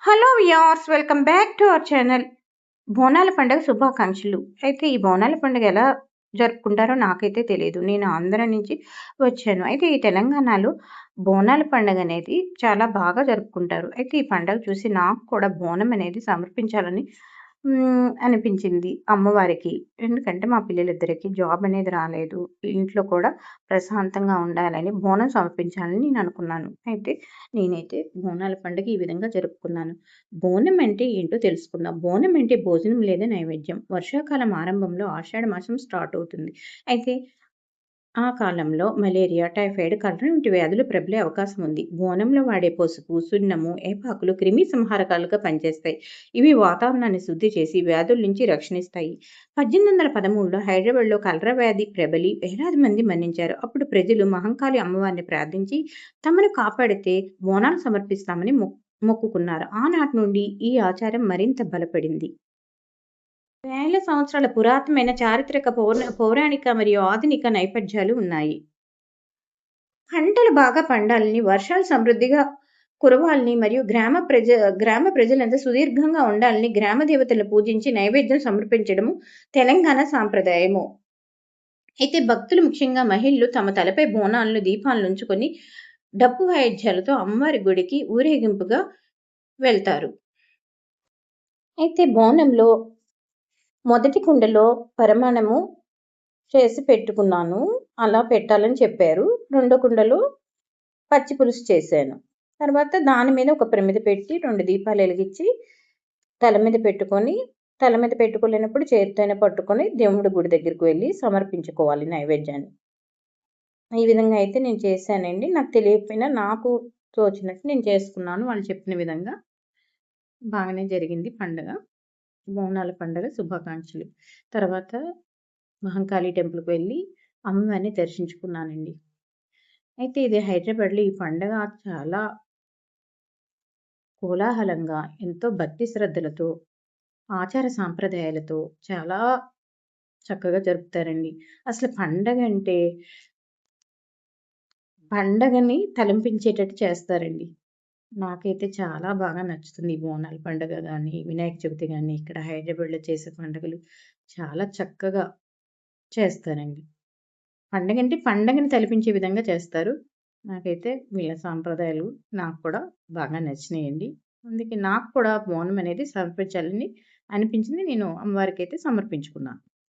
Hello viewers, welcome back to our channel. బోనాల పండుగ శుభాకాంక్షలు. అయితే ఈ బోనాల పండుగ ఎలా జరుపుకుంటారో నాకైతే తెలియదు. నేను ఆంధ్ర నుంచి వచ్చాను. అయితే ఈ తెలంగాణలో బోనాల పండుగ అనేది చాలా బాగా జరుపుకుంటారు. అయితే ఈ పండుగ చూసి నాకు కూడా బోనం అనేది సమర్పించాలని అనిపించింది అమ్మవారికి. ఎందుకంటే మా పిల్లలిద్దరికీ జాబ్ అనేది రాలేదు. ఇంట్లో కూడా ప్రశాంతంగా ఉండాలని బోనం సమర్పించాలని నేను అనుకున్నాను. అయితే నేనైతే బోనాల పండుగ ఈ విధంగా జరుపుకున్నాను. బోనం అంటే ఏంటో తెలుసుకుందాం. బోనం అంటే భోజనం లేదా నైవేద్యం. వర్షాకాలం ఆరంభంలో ఆషాఢ మాసం స్టార్ట్ అవుతుంది. అయితే ఆ కాలంలో మలేరియా, టైఫాయిడ్, కలరా వంటి వ్యాధులు ప్రబలే అవకాశం ఉంది. బోనంలో వాడే పసుపు, సున్నము, ఏపాకులు క్రిమి సంహారకాలుగా పనిచేస్తాయి. ఇవి వాతావరణాన్ని శుద్ధి చేసి వ్యాధుల నుంచి రక్షణిస్తాయి. 1813లో హైదరాబాద్లో కలరా వ్యాధి ప్రబలి వేలాది మంది మరణించారు. అప్పుడు ప్రజలు మహంకాళి అమ్మవారిని ప్రార్థించి తమను కాపాడితే బోనాలు సమర్పిస్తామని మొక్కుకున్నారు. ఆనాటి నుండి ఈ ఆచారం మరింత బలపడింది. వేల సంవత్సరాల పురాతనమైన చారిత్రక పౌరాణిక మరియు ఆధునిక నేపథ్యాలు ఉన్నాయి. పంటలు బాగా పండాలని, వర్షాలు సమృద్ధిగా కురవాలని మరియు గ్రామ ప్రజలంతా సుదీర్ఘంగా ఉండాలని గ్రామ దేవతలను పూజించి నైవేద్యం సమర్పించడము తెలంగాణ సాంప్రదాయము. అయితే భక్తులు, ముఖ్యంగా మహిళలు, తమ తలపై బోనాలను, దీపాలను ఉంచుకొని డప్పు వాయిద్యాలతో అమ్మవారి గుడికి ఊరేగింపుగా వెళ్తారు. అయితే బోనంలో మొదటి కుండలో పరమాన్నము చేసి పెట్టుకున్నాను. అలా పెట్టాలని చెప్పారు. రెండో కుండలో పచ్చి పులుసు చేశాను. తర్వాత దాని మీద ఒక ప్రమిద పెట్టి 2 దీపాలు వెలిగించి తల మీద పెట్టుకోలేనప్పుడు చేత్తోనే పట్టుకొని దేవుడి గుడి దగ్గరికి వెళ్ళి సమర్పించుకోవాలి నైవేద్యాన్ని. ఈ విధంగా అయితే నేను చేశానండి. నాకు తెలియకపోయినా నాకు తోచినట్టు నేను చేసుకున్నాను. వాళ్ళు చెప్పిన విధంగా బాగానే జరిగింది పండగ. బోనాల పండుగ శుభాకాంక్షలు. తర్వాత మహంకాళి టెంపుల్‌కి వెళ్ళి అమ్మవారిని దర్శించుకున్నానండి. అయితే ఇది హైదరాబాద్‌లో ఈ పండగ చాలా కోలాహలంగా, ఎంతో భక్తి శ్రద్ధలతో, ఆచార సాంప్రదాయాలతో చాలా చక్కగా జరుపుతారండి. అసలు పండగని తలపించేటట్టు చేస్తారండి. నాకైతే చాలా బాగా నచ్చుతుంది ఈ బోనాల పండుగ గానీ, వినాయక చవితి గానీ, ఇక్కడ హైదరాబాద్‌లో చేసే పండుగలు చాలా చక్కగా చేస్తారండి. పండగంటే పండగని తలపించే విధంగా చేస్తారు. నాకైతే వీళ్ళ సాంప్రదాయాలు నాకు కూడా బాగా నచ్చినాయండి. అందుకే నాకు కూడా బోనం అనేది సమర్పించాలని అనిపించింది. నేను అమ్మవారికైతే సమర్పించుకున్నాను.